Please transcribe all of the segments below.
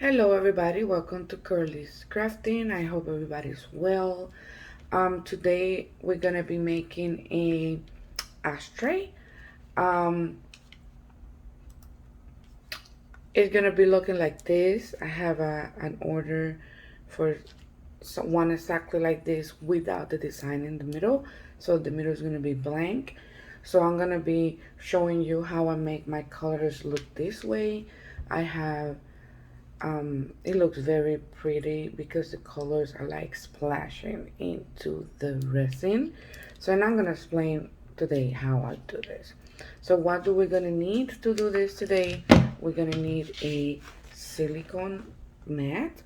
Hello everybody, welcome to Curly's Crafting. I hope everybody's well. Today we're gonna be making a ashtray. Um it's gonna be looking like this. I have an order for one exactly like this without the design in the middle. So the middle is gonna be blank. So I'm gonna be showing you how I make my colors look this way. I have it looks very pretty because the colors are like splashing into the resin. So now I'm gonna explain today how I do this. So what do we gonna need to do this today? We're gonna need a silicone mat.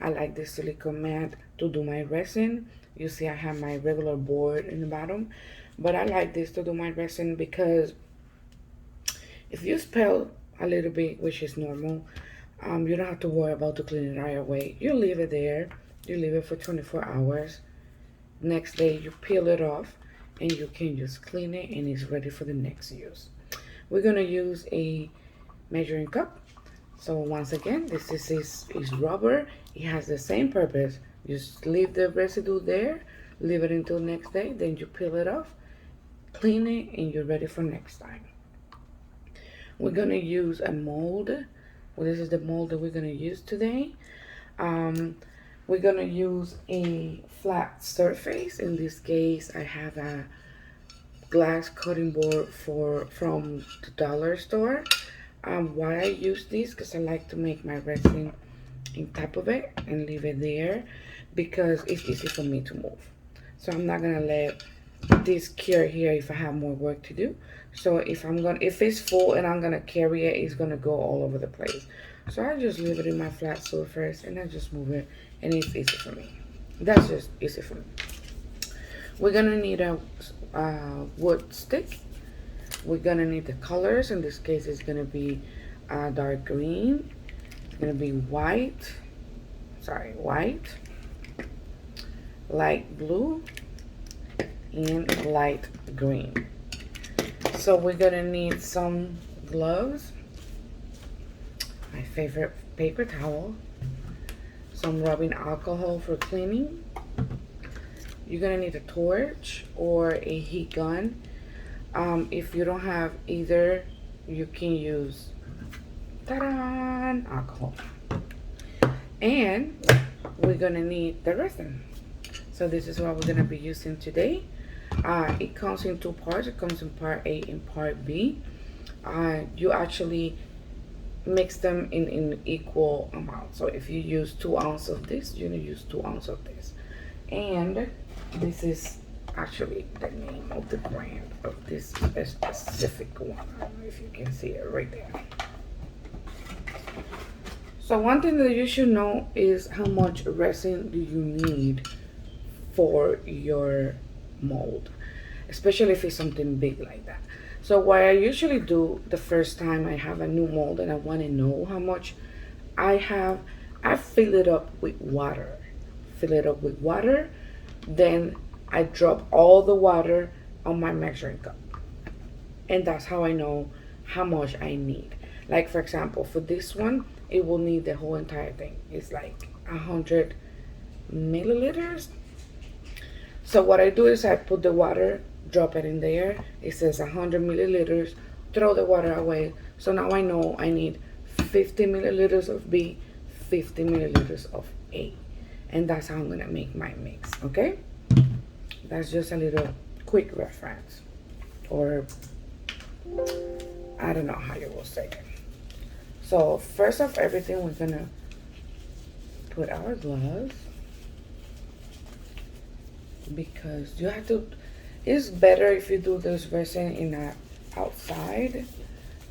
I like this silicone mat to do my resin. You see I have my regular board in the bottom, but I like this to do my resin because if you spill a little bit, which is normal, you don't have to worry about to clean it right away. You leave it there. You leave it for 24 hours. Next day, you peel it off and you can just clean it and it's ready for the next use. We're going to use a measuring cup. So once again, this is rubber. It has the same purpose. Just leave the residue there, leave it until next day, then you peel it off, clean it, and you're ready for next time. We're going to use a mold. Well, this is the mold that we're going to use today. Um, we're going to use a flat surface. In this case, I have a glass cutting board from the dollar store. Why I use this, because I like to make my resin in top of it and leave it there because it's easy for me to move. So I'm not going to let this cure here if I have more work to do. So if it's full and I'm gonna carry it, it's gonna go all over the place. So I just leave it in my flat surface and I just move it, and it's easy for me. That's just easy for me. We're gonna need a wood stick. We're gonna need the colors. In this case, it's gonna be dark green. It's gonna be white, light blue, and light green. So we're gonna need some gloves, my favorite paper towel, some rubbing alcohol for cleaning. You're gonna need a torch or a heat gun. If you don't have either, you can use alcohol. And we're gonna need the resin. So this is what we're gonna be using today. It comes in two parts. It comes in part A and part B. You actually mix them in equal amount. So if you use 2 ounces of this, you're gonna use 2 ounces of this. And this is actually the name of the brand of this specific one. I don't know if you can see it right there. So one thing that you should know is how much resin do you need for your mold, especially if it's something big like that. So what I usually do the first time I have a new mold and I want to know how much I have, I fill it up with water. Then I drop all the water on my measuring cup. And that's how I know how much I need. Like for example, for this one, it will need the whole entire thing. It's like 100 milliliters. So what I do is I put the water, drop it in there. It says 100 milliliters, throw the water away. So now I know I need 50 milliliters of B, 50 milliliters of A. And that's how I'm gonna make my mix, okay? That's just a little quick reference. Or, I don't know how you will say it. So first of everything, we're gonna put our gloves, because you have to, it's better if you do this resin in a outside,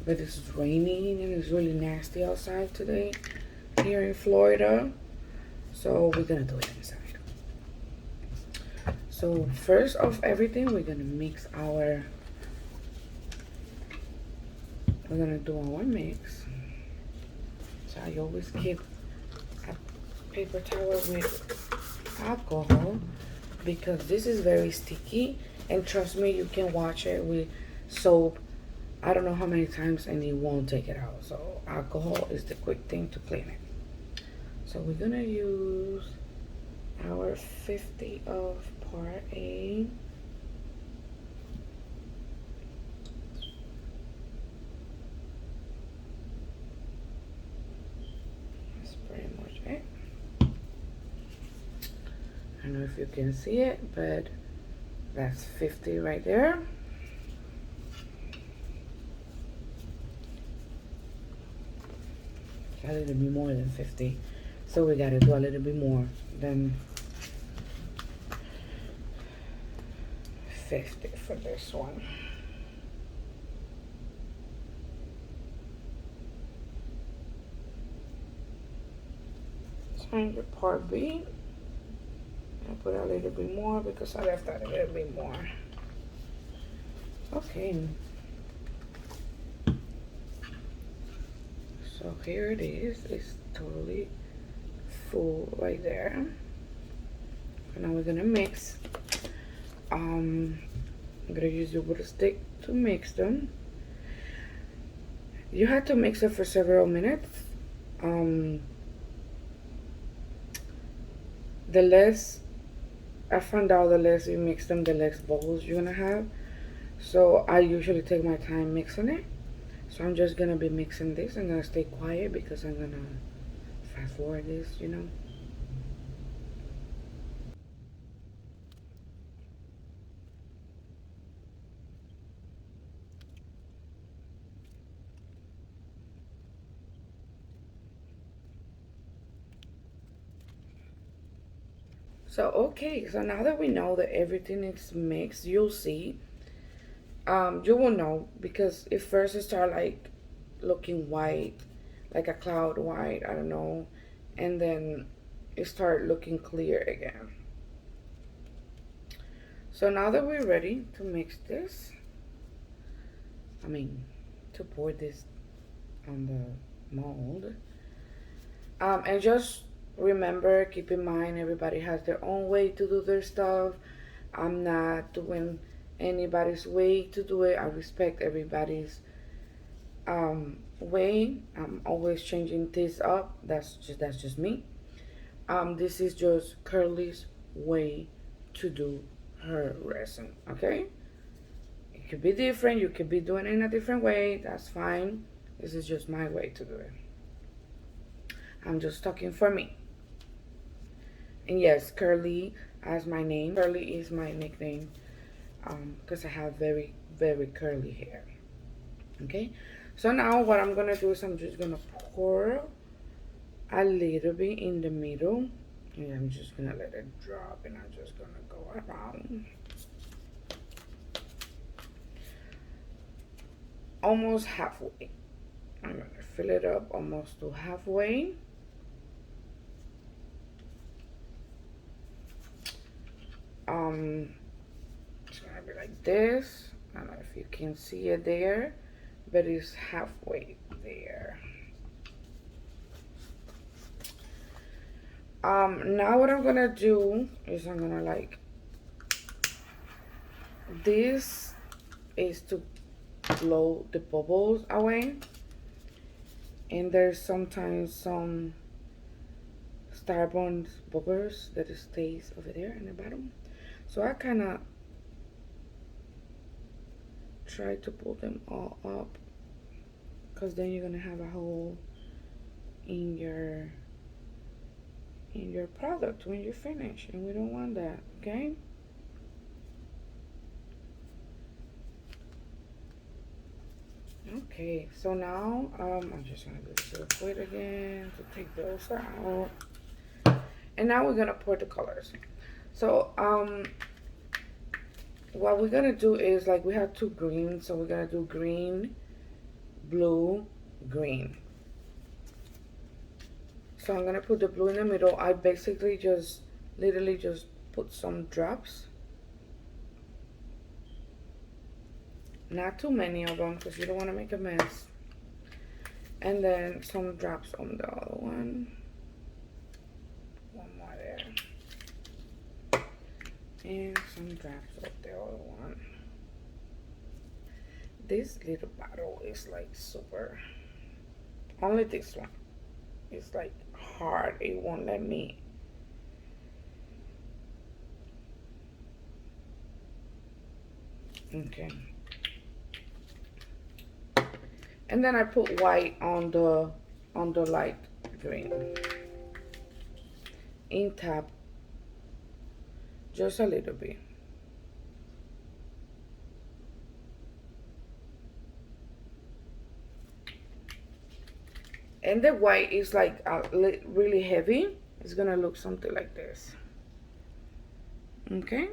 but it's raining and it's really nasty outside today here in Florida, so we're gonna do it inside. So first of everything, we're gonna do our mix. So I always keep a paper towel with alcohol because this is very sticky, and trust me, you can wash it with soap I don't know how many times and it won't take it out. So alcohol is the quick thing to clean it. So we're gonna use our 50 of part A. That's pretty much it. I don't know if you can see it, but that's 50 right there. A little bit more than 50. So we gotta do a little bit more than 50 for this one. Change the part B. I put a little bit more because I left out a little bit more. Okay. So here it is. It's totally full right there. And now we're gonna mix. I'm gonna use your water stick to mix them. You have to mix it for several minutes. The less I found out, the less you mix them, the less bubbles you're gonna have. So I usually take my time mixing it. So I'm just gonna be mixing this. I'm gonna stay quiet because I'm gonna fast forward this, you know. So okay, so now that we know that everything is mixed, you'll see. You will know because if first it start like looking white, like a cloud white, I don't know, and then it start looking clear again. So now that we're ready to mix this, to pour this on the mold, and just remember, keep in mind, everybody has their own way to do their stuff. I'm not doing anybody's way to do it. I respect everybody's way. I'm always changing this up. That's just me. This is just Curly's way to do her resin. Okay, it could be different. You could be doing it in a different way. That's fine. This is just my way to do it. I'm just talking for me. And yes, Curly as my name. Curly is my nickname because I have very, very curly hair. Okay, so now what I'm gonna do is I'm just gonna pour a little bit in the middle, and I'm just gonna let it drop, and I'm just gonna go around almost halfway. I'm gonna fill it up almost to halfway. It's gonna be like this. I don't know if you can see it there, but it's halfway there. Now what I'm gonna do is I'm gonna like, this is to blow the bubbles away, and there's sometimes some Starburst bubbles that it stays over there in the bottom. So I kind of try to pull them all up, because then you're gonna have a hole in your product when you finish, and we don't want that. Okay, okay, so now I'm just gonna do this real quick again to take those out, and now we're gonna pour the colors. So what we're gonna do is, like, we have two greens, so we're gonna do green, blue, green. So I'm gonna put the blue in the middle. I basically just literally just put some drops, not too many of them because you don't want to make a mess, and then some drops on the other one more there, and some drops of the other one. This little bottle is like super, only this one is like hard. It won't let me. Okay. And then I put white on the light green. In top, just a little bit. And the white is like really heavy. It's gonna look something like this. Okay.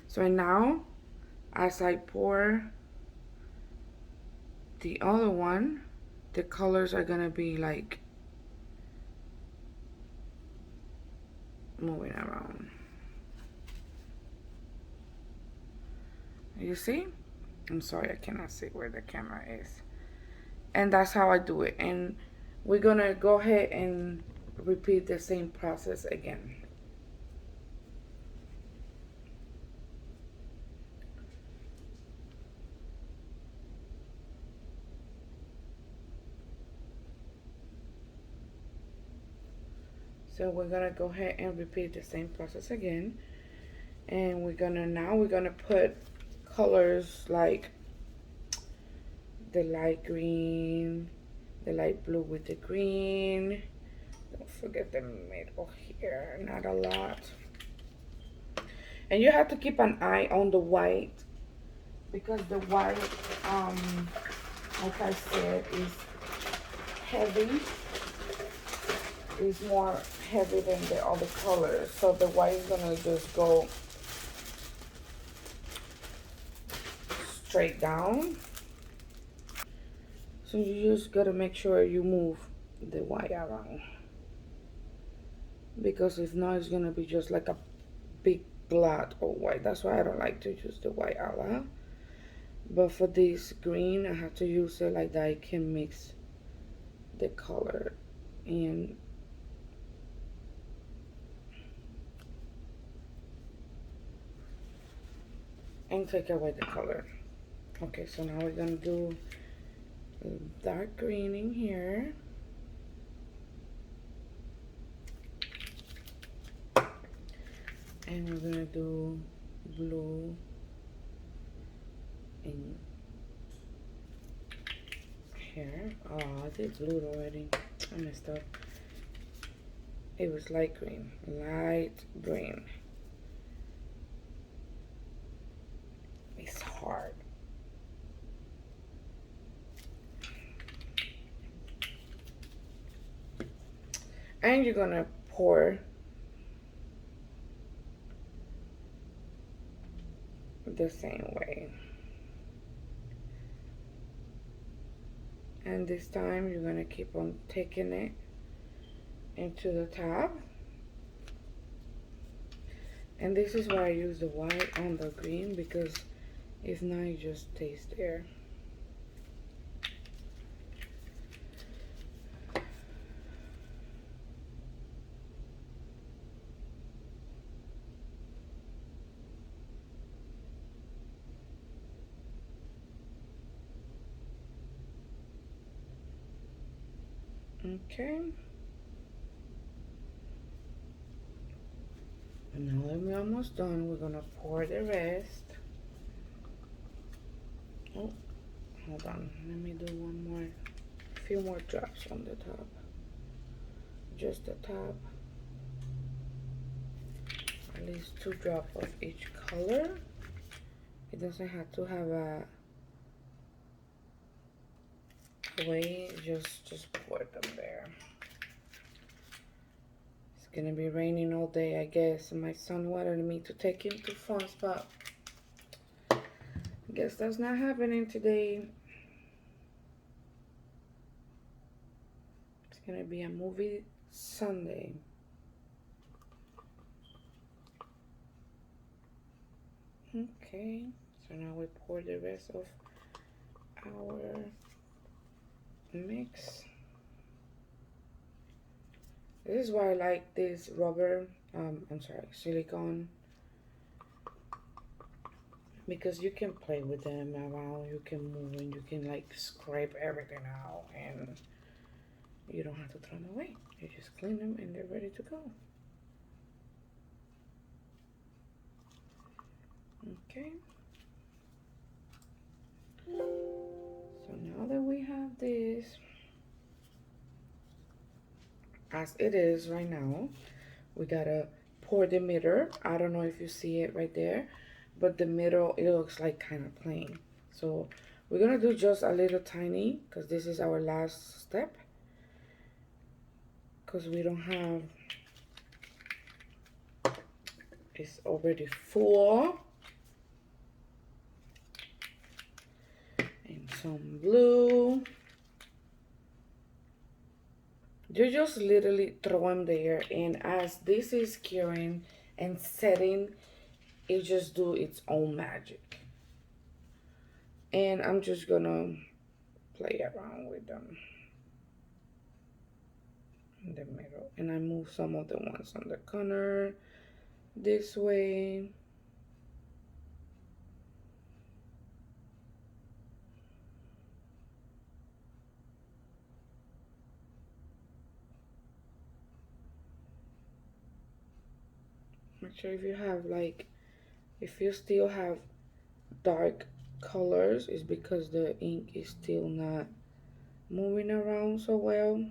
So now, as I pour the other one, the colors are gonna be like moving around. You see? I'm sorry, I cannot see where the camera is. And that's how I do it. And we're gonna go ahead and repeat the same process again. So we're gonna go ahead and repeat the same process again. And we're gonna put colors like the light green, the light blue with the green. Don't forget the middle here, not a lot. And you have to keep an eye on the white, because the white, like I said, is heavy. Is more heavy than the other colors. So the white is gonna just go straight down. So you just gotta make sure you move the white around, because if not, it's gonna be just like a big blot of white. That's why I don't like to use the white a lot. But for this green, I have to use it like that. I can mix the color and take away the color. Okay, so now we're gonna do dark green in here. And we're gonna do blue in here. Oh, I did blue already. I messed up. It was light green. Light green. It's hard. And you're gonna pour the same way. And this time you're gonna keep on taking it into the top. And this is why I use the white on the green, because if not, it just stays there. Okay. And now that we're almost done, we're gonna pour the rest. Oh, hold on. Let me do one more, a few more drops on the top. Just the top. At least 2 drops of each color. It doesn't have to have a way, just pour them there. It's gonna be raining all day, I guess. My son wanted me to take him to fun spot. I guess that's not happening today. It's gonna be a movie Sunday. Okay, so now we pour the rest of our mix. This is why I like this rubber, silicone, because you can play with them around, you can move, and you can like scrape everything out, and you don't have to throw them away. You just clean them and they're ready to go. Okay. So now that we have this as it is right now, we gotta pour the middle. I don't know if you see it right there, but the middle, it looks like kind of plain. So we're gonna do just a little tiny, because this is our last step, because we don't have, it's already full. And some blue. You just literally throw them there, and as this is curing and setting, it just do its own magic. And I'm just gonna play around with them in the middle, and I move some of the ones on the corner this way. Make sure if you have like, if you still have dark colors, it's because the ink is still not moving around so well.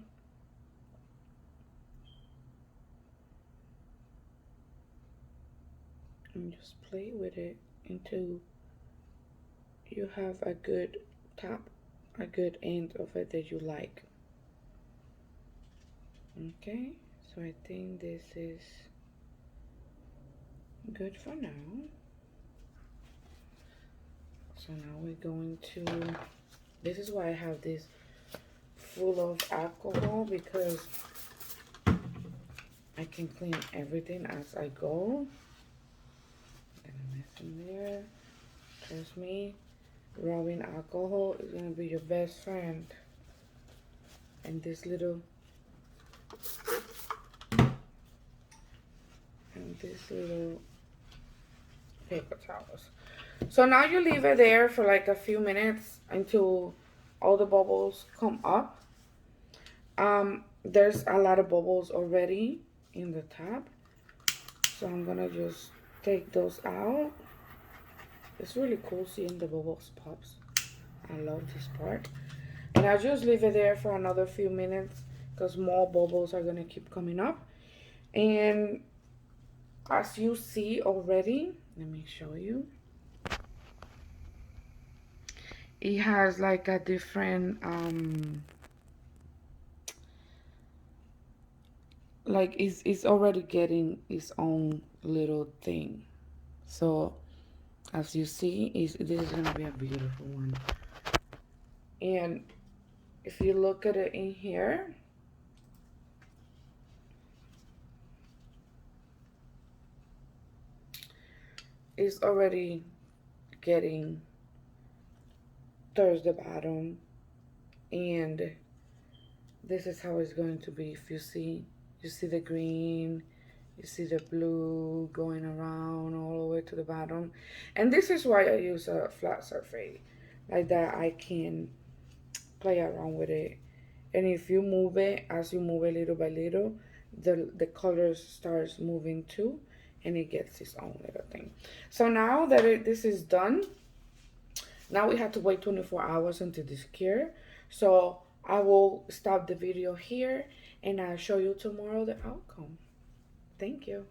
And just play with it until you have a good top, a good end of it that you like. Okay, so I think this is good for now. So now we're going to, this is why I have this full of alcohol, because I can clean everything as I go. Gonna mess in there. Trust me, rubbing alcohol is gonna be your best friend. And this little, paper towels. So now you leave it there for like a few minutes until all the bubbles come up. There's a lot of bubbles already in the top, so I'm gonna just take those out. It's really cool seeing the bubbles pops. I love this part. And I just leave it there for another few minutes because more bubbles are gonna keep coming up. And as you see already, let me show you. It has like a different like it's already getting its own little thing. So as you see, this is gonna be a beautiful one. And if you look at it in here, it's already getting towards the bottom, and this is how it's going to be. If you see the green, you see the blue going around all the way to the bottom. And this is why I use a flat surface like that. I can play around with it, and if you move it, as you move it little by little, the colors starts moving too, and it gets its own little thing. So now that this is done, now we have to wait 24 hours until this cure. So I will stop the video here, and I'll show you tomorrow the outcome. Thank you.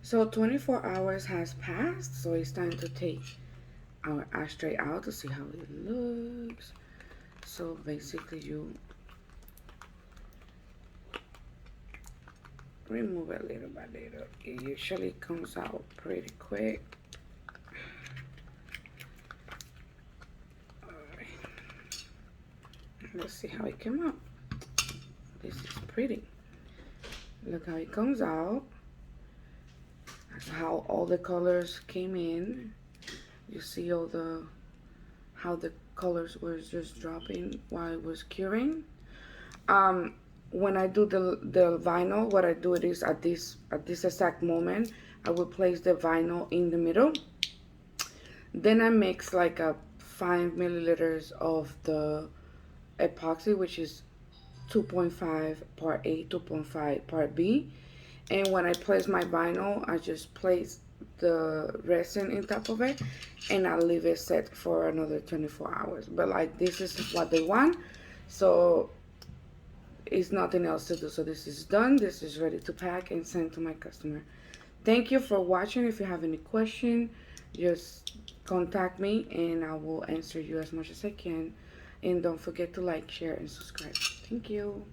So 24 hours has passed, so it's time to take our ashtray out to see how it looks. So basically you remove it little by little. It usually comes out pretty quick. Alright. Let's see how it came out. This is pretty. Look how it comes out. That's how all the colors came in. You see all how the colors were just dropping while it was curing. When I do the vinyl, what I do it is at this exact moment, I will place the vinyl in the middle. Then I mix like a 5 milliliters of the epoxy, which is 2.5 part A, 2.5 part B. And when I place my vinyl, I just place the resin in top of it, and I leave it set for another 24 hours. But like, this is what they want, so it's nothing else to do. So this is done. This is ready to pack and send to my customer. Thank you for watching. If you have any question, just contact me and I will answer you as much as I can. And don't forget to like, share, and subscribe. Thank you.